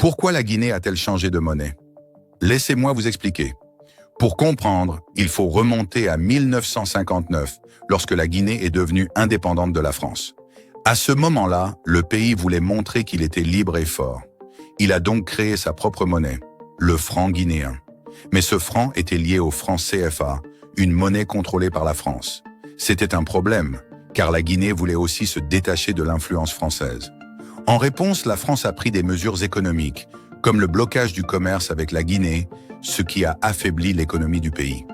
Pourquoi la Guinée a-t-elle changé de monnaie? Laissez-moi vous expliquer. Pour comprendre, il faut remonter à 1959, lorsque la Guinée est devenue indépendante de la France. À ce moment-là, le pays voulait montrer qu'il était libre et fort. Il a donc créé sa propre monnaie, le franc guinéen. Mais ce franc était lié au franc CFA, une monnaie contrôlée par la France. C'était un problème, car la Guinée voulait aussi se détacher de l'influence française. En réponse, la France a pris des mesures économiques, comme le blocage du commerce avec la Guinée, ce qui a affaibli l'économie du pays.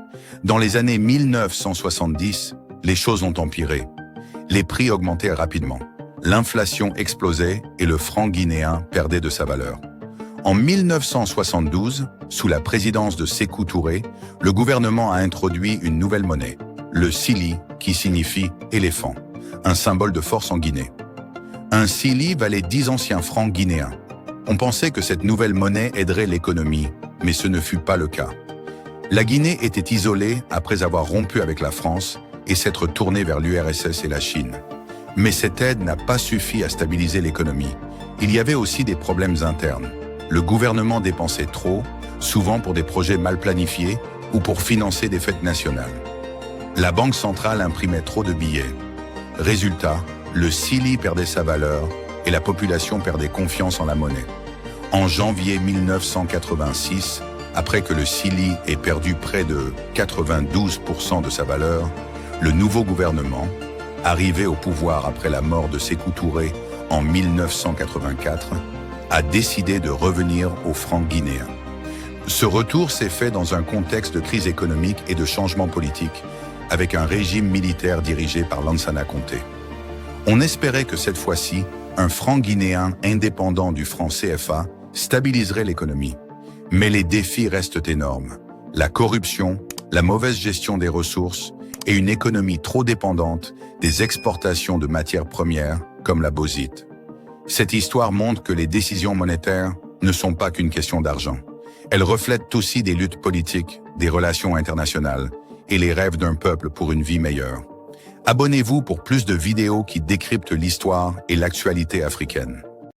Dans les années 1970, les choses ont empiré. Les prix augmentaient rapidement. L'inflation explosait et le franc guinéen perdait de sa valeur. En 1972, sous la présidence de Sékou Touré, le gouvernement a introduit une nouvelle monnaie, le cili, qui signifie éléphant, un symbole de force en Guinée. Un cili valait 10 anciens francs guinéens. On pensait que cette nouvelle monnaie aiderait l'économie, mais ce ne fut pas le cas. La Guinée était isolée après avoir rompu avec la France et s'être tournée vers l'URSS et la Chine. Mais cette aide n'a pas suffi à stabiliser l'économie. Il y avait aussi des problèmes internes. Le gouvernement dépensait trop, souvent pour des projets mal planifiés ou pour financer des fêtes nationales. La Banque centrale imprimait trop de billets. Résultat, le cili perdait sa valeur et la population perdait confiance en la monnaie. En janvier 1986, après que le cili ait perdu près de 92% de sa valeur, le nouveau gouvernement, arrivé au pouvoir après la mort de Sékou Touré en 1984, a décidé de revenir au franc guinéen. Ce retour s'est fait dans un contexte de crise économique et de changement politique, avec un régime militaire dirigé par Lansana Conté. On espérait que cette fois-ci, un franc guinéen indépendant du franc CFA stabiliserait l'économie. Mais les défis restent énormes. La corruption, la mauvaise gestion des ressources et une économie trop dépendante des exportations de matières premières comme la bauxite. Cette histoire montre que les décisions monétaires ne sont pas qu'une question d'argent. Elles reflètent aussi des luttes politiques, des relations internationales et les rêves d'un peuple pour une vie meilleure. Abonnez-vous pour plus de vidéos qui décryptent l'histoire et l'actualité africaine.